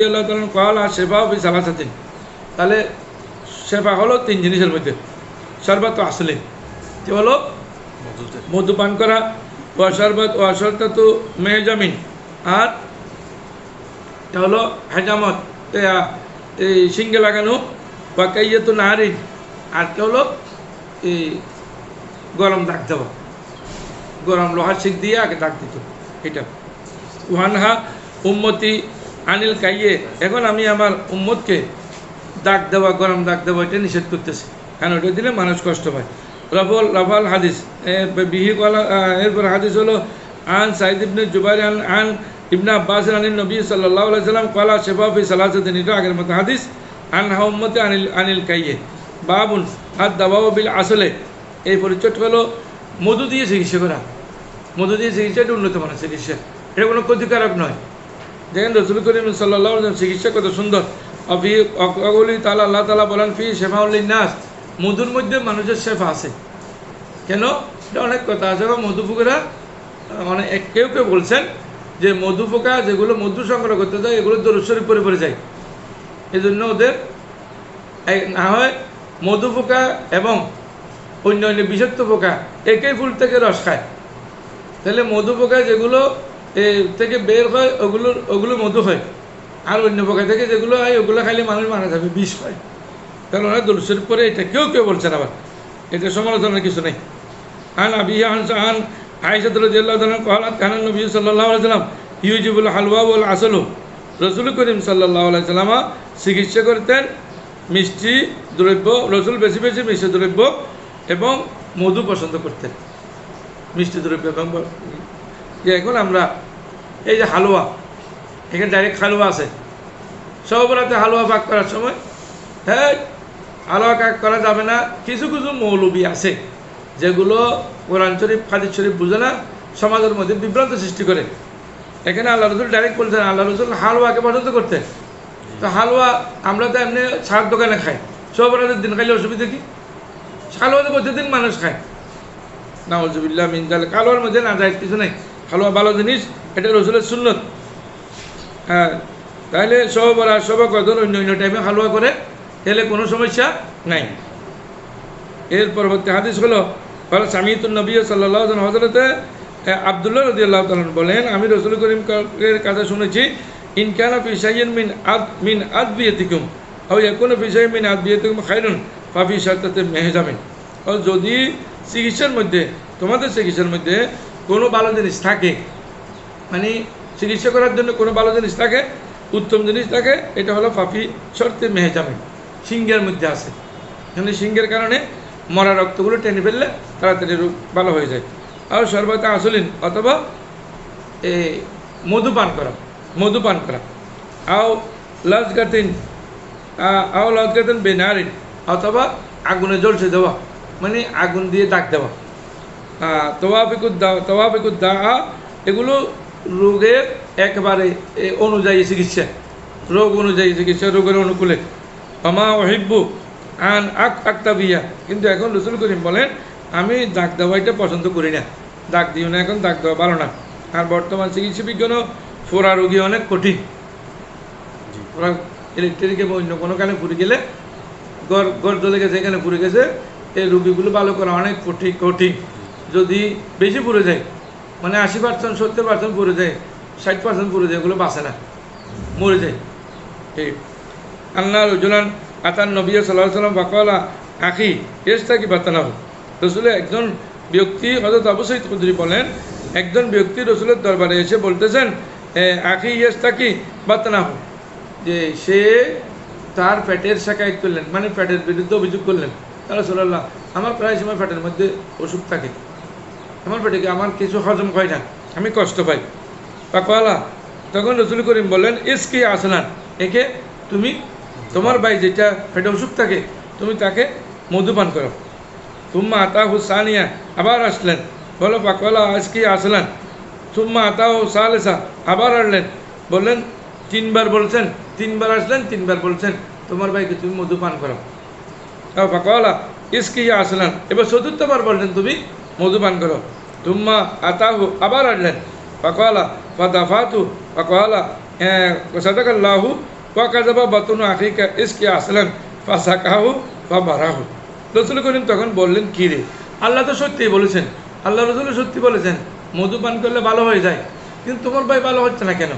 আল্লাহ তাআলা ক্বালা শেফা ফি সালাসাতিন, তাহলে শেফা হলো তিন জিনিসের মধ্যে। শরবত আসলে কি হলো? মধু পান করা, ওয়া শরবত ওয়া শরতাতু মেহজামিন, আর এটা হলো হেজামত, এই সিঙ্গে লাগানো, বা কাইয়াতু নারিন, আর কে হলো এই গরম দাগ দেওয়া, গরম লোহার শিক দিয়ে আগে দাগ দিত এটা। ওয়ানহা উম্মতি আনিল কাইয়ে, এখন আমি আমার উম্মতকে দাগ দেওয়া, গরম দাগ দেওয়া এটা নিষেধ করতেছি, কারণ ওটা দিলে মানুষ কষ্ট পায়। রফাল হাদিস বিহি কলা, এরপর হাদিস হলো আন সাইদ ইবনে জুবাইর আন ইবনে আব্বাস আনিল নবী সাল্লাল্লাহু আলাইহি সাল্লাম ক্বালা শিফা ফি সালাসাতিন, এটা আগের মতো হাদিস। আনহা উম্মতি আনিল কাইয়ে বাবুন হাত দাবাও বিল আসলে, এই পরিচয় হলো মধু দিয়ে চিকিৎসা করা। মধু দিয়ে চিকিৎসা এটা উন্নত মানের চিকিৎসা, এটা কোনো ক্ষতিকারক নয়। দেখেন রাসূল করিম সাল্লাল্লাহু আলাইহি ওয়াসাল্লাম চিকিৎসা কত সুন্দর। অফি অকলি তাআলা, আল্লাহ তাআলা বলেন ফি শেফাউল লিন্নাস, মধুর মধ্যে মানুষের শেফা আছে। কেন? এটা অনেক কথা আছে। মধু পোকারা মানে কেউ কেউ বলছেন যে মধু পোকা যেগুলো মধু সংগ্রহ করতে যায় এগুলো দরুদ শরীফ পড়ে পড়ে যায়, এই জন্য ওদের না হয় মধু পোকা এবং অন্য অন্য বিষাক্ত পোকা একই ফুল থেকে রস খায়, তাহলে মধু পোকা যেগুলো থেকে বের হয় ওগুলো মধু হয়, আর অন্য পোকা থেকে যেগুলো হয় ওগুলো খাইলে মানুষ মারা যাবে, বিষ হয়। তাহলে ওরা দরুদ শরীফ পড়ে, এটা কেউ কেউ বলছেন, আবার এটা সমালোচনার কিছু নেই। আন আবিহা আন আয়েশা রাদিয়াল্লাহু তাআলা ক্বালাত কানা নবী সাল্লাল্লাহু আলাইহি ওয়াসাল্লাম ইউজিবুল হালওয়া ওয়াল আসলু, রাসূল করিম সাল্লাল্লাহু আলাইহি ওয়াসাল্লাম চিকিৎসা করতেন মিষ্টি দ্রব্য, রসুল বেশি বেশি মিষ্টি দ্রব্য এবং মধু পছন্দ করতেন, মিষ্টি দ্রব্য এবং যে এখন আমরা এই যে হালুয়া, এখানে ডাইরেক্ট হালুয়া আছে, সব রাতে হালুয়া পাক করার সময় হ্যাঁ হালুয়া পাক করা যাবে না, কিছু কিছু মৌলবি আছে যেগুলো কোরআন শরীফ হাদিস শরীফ বুঝে না, সমাজের মধ্যে বিভ্রান্ত সৃষ্টি করে। এখানে আল্লাহ রসুল ডাইরেক্ট বলছেন, আল্লাহ রসুল হালুয়াকে পছন্দ করতেন। তো হালুয়া আমরা তো এমনি সার দোকানে খাই, সব রাতের দিন খাইলে অসুবিধা কি? হালুয়া তো প্রতিদিন মানুষ খায়, নাউজুবিল্লাহ মিন যালিক। হালুয়ার মধ্যে না যায় কিছু নেই, হালুয়া ভালো জিনিস, এটা রসুলের সুন্নত। হ্যাঁ, তাহলে সব কজন অন্য অন্য টাইমে হালুয়া করে তাহলে কোনো সমস্যা নাই। এর পরবর্তী হাদিস হলো সামিউতুন নবী সাল্লাল্লাহু আলাইহি ওয়াসাল্লাম, হযরতে আব্দুল্লাহ রাদিয়াল্লাহু তাআলা বলেন, আমি রাসূল করিমের কাছে শুনেছি, ইন কানা ফি শাইইন মিন আদবিয়াতিকুম আও ইয়াকুনু ফি শাইইন মিন আদবিয়াতিকুম খায়রুন ফাফি শারতাতি মেহজামিন, আর যদি চিকিৎসার মধ্যে তোমাদের চিকিৎসার মধ্যে কোনো ভালো জিনিস থাকে, মানে চিকিৎসা করার জন্য কোনো ভালো জিনিস থাকে, উত্তম জিনিস থাকে, এটা হলো ফাফি শর্তে মেহজামিন, সিংহের মধ্যে আছে। এখানে সিংহের কারণে মরা রক্তগুলো টেনে ফেললে তাড়াতাড়ি রোগ ভালো হয়ে যায়। আর সর্বদা আসলিন, অথবা মধু পান করা, আও লজগাতিন বেনারিন, অথবা আগুনে জ্বলছে দেওয়া, মানে আগুন দিয়ে দাগ দেওয়া। তওয়াফিকুদ্দা, এগুলো রোগের একেবারে অনুযায়ী চিকিৎসা, রোগ অনুযায়ী চিকিৎসা, রোগের অনুকূলে। আমা ওহিব্বু আন আক্তাবিয়া, কিন্তু এখন রাসূল করিম বলেন আমি দাগ দেওয়াইটা পছন্দ করি না, দাগ দিও না, এখন দাগ দেওয়া ভালো না। আর বর্তমান চিকিৎসা বিজ্ঞানও ফোড়া রোগী অনেক কঠিন, ইলেকট্রিকে অন্য কোনো কানে পুড়ে গেলে গড় জ্বলে গেছে, এখানে পুড়ে গেছে, এই রোগীগুলো ভালো করা অনেক কঠিন। যদি বেশি পুড়ে যায়, মানে 80% 70% পুড়ে যায়, 60% পুড়ে যায়, এগুলো বাঁচে না, মরে যায়। ঠিক আল্লাহ রজুলান আতান নবী সাল্লাল্লাহু আলাইহি ওয়াসাল্লাম বাকালা আখি ইস্তাকি বাতানাহু, রসুলের একজন ব্যক্তি হযরত আবু সাঈদ খুদরি বলেন, একজন ব্যক্তি রসুলের দরবারে এসে বলতেছেন, আখি ইস্তাকি বাতানাহু, যে সে তার পেটের শিকায়ত করলেন, মানে পেটের বিরুদ্ধে অভিযোগ করলেন, ইয়া রাসূলুল্লাহ আমার প্রায় সময় পেটের মধ্যে অসুখ থাকে, আমার পেটে আমার কিছু হজম হয় না, আমি কষ্ট পাই। বাকালা, তখন রাসূল করিম বললেন, ইসকি আসলান, একে তুমি তোমার ভাই যেটা পেটে অসুখ থাকে তুমি তাকে মধুপান করো। তুম্মা আতাহু সানিয়া, আবার আসলেন, বলো পাকওয়ালা আজকে আসলেন। তুম্মা আতাহু সালেসা, আবার আসলেন, বললেন তিনবার বলছেন, তিনবার আসলেন, তিনবার বলছেন তোমার ভাইকে তুমি মধুপান করো। পাকওয়ালা ইসকি আসলেন, এবার চতুর্থবার বললেন তুমি মধুপান করো। তুম্মা আতাহু, আবার আসলেন, পাকওয়ালা ফাদাফাতু, পাকওয়ালা সাদাকাল্লাহু ওয়া কাযাবা বাতুনু আখিকা ইসকি আসলান ফাসাকাহু ফাবারাহু। রাসূল করিম তখন বললেন, কি রে, আল্লাহ তো সত্যিই বলেছেন, আল্লাহ রাসূল সত্যি বলেছেন মধু পান করলে ভালো হয়ে যায়, কিন্তু তোমার ভাই ভালো হচ্ছে না কেন?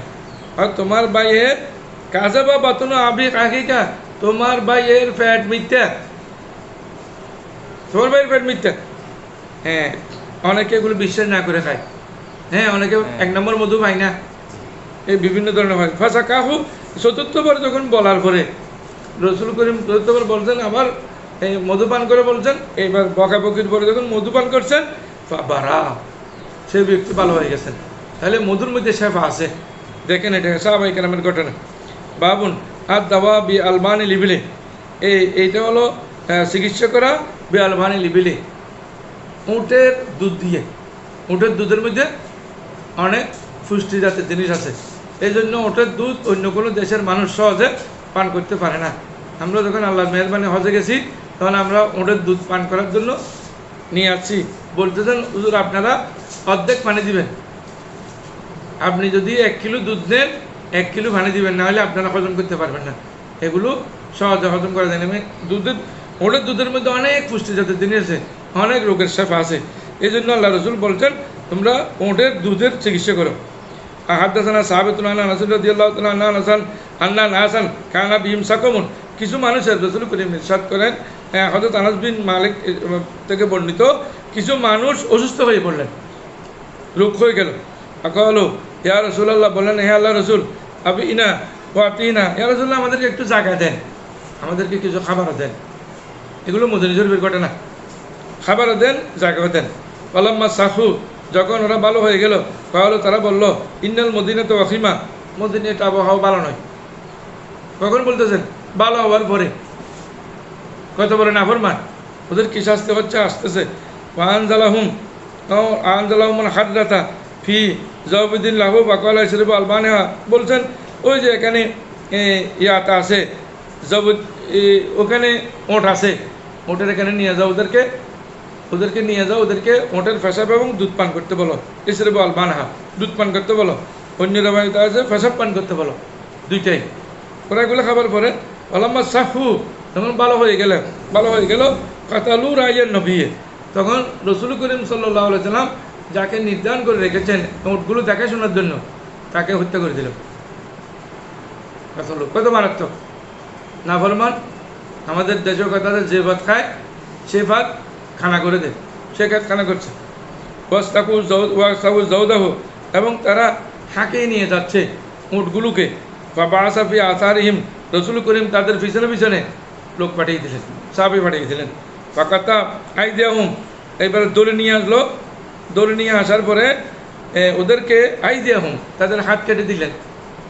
আর তোমার ভাইয়ের কাযাবা বাতুনু আখিকা, তোমার ভাইয়ের ফ্যাট মিথ্যা, তোমার ভাইয়ের ফ্যাট মিথ্যা। হ্যাঁ, অনেকে এগুলো বিশ্বাস না করে খায়। হ্যাঁ, অনেকে এক নম্বর মধু পায় না, এই বিভিন্ন ধরনের হয়। ফাঁসা কাহু চতুর্থবার যখন বলার পরে রাসূল করিম চতুর্থবার বলছেন, আবার এই মধুপান করে বলছেন, এইবার বকাবকির পরে যখন মধুপান করছেন বারা, সে ব্যক্তি ভালো হয়ে গেছেন। তাহলে মধুর মধ্যে শেফা আছে। দেখেন, এটা সাহাবায়ে কেরামের ঘটনা। বাবুন আর দাওয়া বি আলবানি লিবিলে, এইটা হলো চিকিৎসা করা বি আলবানি লিবিলে, উটের দুধ দিয়ে। উটের দুধের মধ্যে অনেক পুষ্টি জাতের জিনিস আছে, এই জন্য উটের দুধ অন্য কোনো দেশের মানুষ সহজে পান করতে পারে না। আমরা যখন আল্লাহর মেহরবানি হজে গেছি, তখন আমরা উটের দুধ পান করার জন্য নিয়ে আসছি। বলতেছেন, হুজুর আপনারা অর্ধেক পানি দিবেন, আপনি যদি 1 কিলো দুধ নেন 1 কিলো পানি দিবেন, না হলে আপনারা হজম করতে পারবেন না। এগুলো সহজে হজম করা যায় না। উটের দুধের মধ্যে অনেক পুষ্টি জাতের জিনিস আছে, অনেক রোগের শেফা আছে। এই জন্য আল্লাহ রাসূল বলছেন, তোমরা উটের দুধের চিকিৎসা করো। হাদাসানা সাহাবাতুন আনা রাসূল রাদিয়াল্লাহু তাআলা আন্না নাসান কানা বিহিম সাকামুন, কিছু মানুষের রাসূল করিম ইরশাদ করেন, হযরত আনাস বিন মালিক থেকে বর্ণিত, কিছু মানুষ অসুস্থ হয়ে পড়লেন, রোগ হয়ে গেল। আকালু ইয়া রাসূলুল্লাহ, বলেন হে আল্লাহ রাসূল, আবি ইনা ওয়াতিনা, ইয়া রাসূলুল্লাহ আমাদেরকে একটু জায়গা দেন, আমাদেরকে কিছু খাবার দেন। এগুলো মদিনা শরীফের ঘটনা। খাবার দেন, জায়গা দেন। ওয়ালাম্মা সাহু, যখন ওরা ভালো হয়ে গেল, তাহলে তারা বলল, ইন্নাল মদিনা তো ওয়াখিমা, মদিনাটা আবহাওয়া ভালো নয়। কখন বলতেছেন? ভালো হওয়ার পরে। কত বড় নাফরমান, ওদের কি শাস্তি হচ্ছে, আসতেছে। আনজালাহুম হাদরাতা ফি জাওবিদিন লাহু বাকালা শরীফ আলবানিহা, বলছেন ওই যে এখানে ইয়াটা আছে, ওখানে ওট আছে, ওটের এখানে নিয়ে যাও, ওদেরকে নিয়ে যাও, ওদেরকে ওটের পেশাব এবং দুধ পান করতে বলো। ইসরিব আল বানহা, দুধ পান করতে বলো। অন্য রবায়িত আছে পেশাব পান করতে বলো, দুইটাই। ওরা এগুলো খাবার পরে আলাম্মা সাহু, তখন ভালো হয়ে গেল কাতালু রায়ের নবিয়ে, তখন রাসূল করিম সাল্লাল্লাহু আলাইহি সাল্লাম যাকে নির্ধারণ করে রেখেছেন ওটগুলো দেখাশোনার জন্য, তাকে হত্যা করে দিল। কত মারাত্মক নাফরমান। আমাদের দেশের কথা, যে ভাত খায় সে ভাত খানা করে দেয়, সে খানা করছে। ওয়াস্তাকু এবং তারা হাঁকিয়ে নিয়ে যাচ্ছে উটগুলোকে। বাসাফি আসারিহিম, রাসূল করিম তাদের পিছনে পিছনে লোক পাঠিয়ে দিলেন, সাহাবী পাঠিয়ে দিলেন। ফাকাতা আইদিয়াহুম, এইবার দৌড়ে নিয়ে আসলো। দৌড়ে নিয়ে আসার পরে ওদেরকে আইদিয়াহুম, তাদের হাত কেটে দিলেন।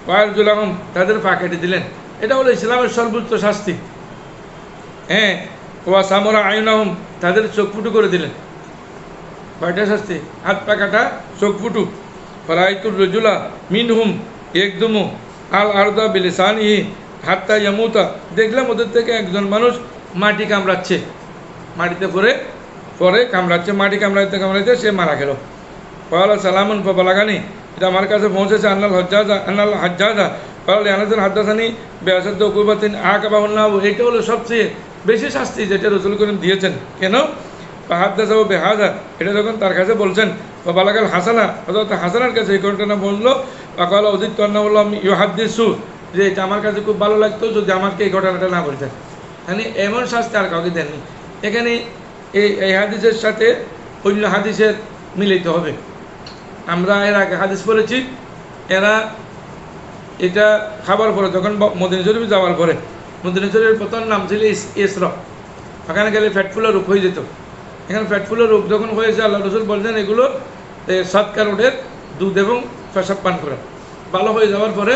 ওয়ারজুলাহুম, তাদের পা কেটে দিলেন। এটা হলো ইসলামের সর্বোচ্চ শাস্তি। হ্যাঁ, ওয়া সামরা আইনাহুম, তাদের চোখ ফুটু করে দিলেন। কয়টা শাস্তি? হাত পা কাটা, চোখ ফুটু। ফারাইতুর রজুলা মিনহুম একদমু আল আরদা বিলিসানিহি হাত্তা ইয়ামুতা, দেখলাম ওদের থেকে একজন মানুষ মাটি কামড়াচ্ছে, মাটিতে পরে কামড়াচ্ছে, মাটি কামড়াইতে সে মারা গেল। পয়লা সালামুন বালাগানি, এটা আমার কাছে পৌঁছেছে। আন্নাল হাজ্জাজা পয়লা আনাসুল হাদ্দাসানি বেআসাদ্দ উকুবাতিন আকাবাহুল্লাহ, এইটা হলো সবচেয়ে বেশি শাস্তি যেটা রাসূল করিম দিয়েছেন। কেন? হাদ্দাসা ও বেহাজা, এটা যখন তার কাছে বলছেন, বা বালাগাল হাসানা, হযরত হাসানের কাছে এই ঘটনা বললো। আকাল অদিত আন্নাহুল্লাহ ইউহাদ্দিসু, যে এটা আমার কাছে খুব ভালো লাগতো যদি আমাকে এই ঘটনাটা না বলতেন। মানে এমন শাস্তি আর কাউকে দেননি। এখানে এই হাদিসের সাথে অন্য হাদিসের মিলিত হবে। আমরা এর আগে হাদিস পড়েছি, এরা এটা খাবার পরে যখন মদিনা শরীফে যাওয়ার পরে, মদিনা শরীফের প্রথম নাম ছিল ইসরা, ওখানে গেলে ফ্যাটফুলের রোগ হয়ে যেত। এখানে ফ্যাটফুলের রোগ যখন হয়েছে, আল্লাহ রাসূল বলছেন এগুলো সৎকার উটের দুধ এবং পেশাব পান করা। ভালো হয়ে যাওয়ার পরে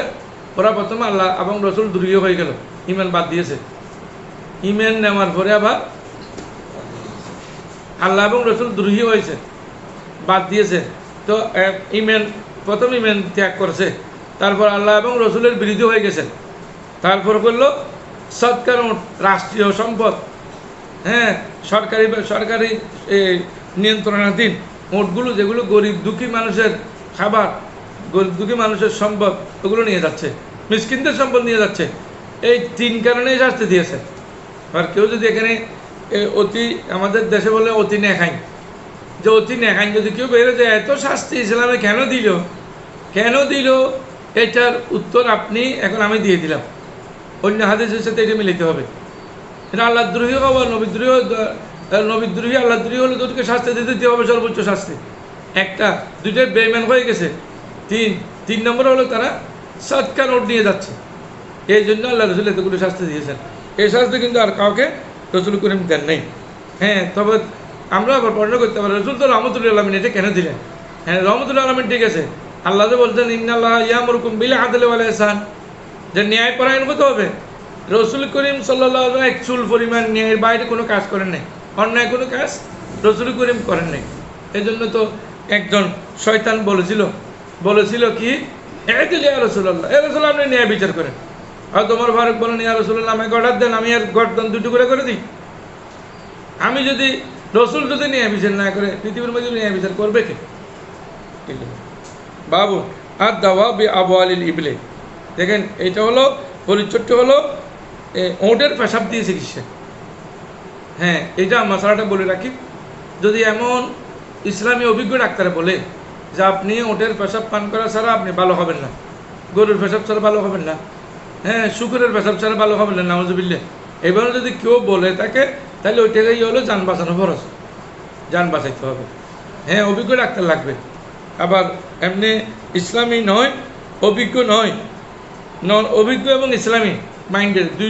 ওরা প্রথমে আল্লাহ এবং রাসূল দুর্গীয় হয়ে গেল, ইমান বাদ দিয়েছে। ইমান নেওয়ার পরে আবার আল্লাহ এবং রাসূল দ্রোহী হয়েছে, বাদ দিয়েছে। তো প্রথম ইমান ত্যাগ করছে, তারপর আল্লাহ এবং রাসূলের বিরোধী হয়ে গেছেন। তারপর করলো সৎকার উট, রাষ্ট্রীয় সম্পদ, হ্যাঁ, সরকারি নিয়ন্ত্রণাধীন উটগুলো, যেগুলো গরিব দুঃখী মানুষের খাবার, গরিব দুঃখী মানুষের সম্পদ ওগুলো নিয়ে যাচ্ছে, মিসকিনদের সম্পদ নিয়ে যাচ্ছে। এই 3 কারণেই শাস্তি দিয়েছে। আর কেউ যদি এখানে অতি, আমাদের দেশে বলে অতি নেখাই, যে অতি নেখাই যদি কেউ বেরো যায়, এত শাস্তি ইসলামে কেন দিল এটার উত্তর আপনি এখন আমি দিয়ে দিলাম। অন্য হাদিসের সাথে এটা মিলাইতে হবে। এটা আল্লাহ দ্রোহী হওয়া, নবীদ্রোহী আল্লাহ দ্রোহী হলে তোকে শাস্তি দিতে হবে, সর্বোচ্চ শাস্তি। একটা, দুইটাই বেইমান হয়ে গেছে। 3 নম্বর হলো তারা সদকা নোট নিয়ে যাচ্ছে। এই জন্য আল্লাহ রসুল এতগুলো শাস্তি দিয়েছেন। এই শাস্তি কিন্তু আর কাউকে রসুল করিম দেন নেই। হ্যাঁ, তবে আমরা আবার বর্ণনা করতে পারি রসুল তো রহমতুল্লাহ আলমিন এটা কেন দিলেন। হ্যাঁ, রহমতুল্লাহ আলমিন ঠিক আছে, আল্লাহ যে বলছেন ইন্নাল্লাহ ইয়ামুরুকুম বিল আদলি ওয়াল ইহসান, যে ন্যায় পরায়ণ হতে হবে। রসুল করিম সাল্লাল্লাহু আলাইহি ওয়াসাল্লাম এক চুল পরিমাণ ন্যায়ের বাইরে কোনো কাজ করেন নাই, অন্যায় কোনো কাজ রসুল করিম করেন নাই। এই জন্য তো একজন শয়তান বলেছিল কি, ইয়া রাসূলুল্লাহ, এ রাসূল আপনি ন্যায় বিচার করেন। আর তোমার ফারুক বলেন, ইয়া রাসূলুল্লাহ আমাকে অর্ডার দেন, আমি আর গর্দন 2 টুকরা করে দিই। আমি যদি রসুল যদি ন্যায় বিচার না করে, পৃথিবীর মধ্যে ন্যায় বিচার করবে কে? বাবু আর দাওয়া বি আবওয়ালিল ইবলে, দেখেন এইটা হলো পরিচয়টা হলো ওটের পেশাব দিয়ে চিকিৎসা। হ্যাঁ, এটা মশলাটা বলে রাখি, যদি এমন ইসলামী অভিজ্ঞ ডাক্তারে বলে যে আপনি ওটের পেশাব পান করা ছাড়া আপনি ভালো হবেন না, গরুর পেশাব ছাড়া ভালো হবেন না, হ্যাঁ শুকুরের পেশাব ছাড়া ভালো হবেন না, নাউজুবিল্লাহ, এবারে যদি কেউ বলে তাকে, তাহলে ওইটাই হলো যান বাঁচানো ফরজ, যান বাঁচাইতে হবে। হ্যাঁ, অভিজ্ঞ ডাক্তার লাগবে। আবার এমনি ইসলামী নয়, অভিজ্ঞ নয়, অভিজ্ঞ এবং ইসলামী মাইন্ডের দুই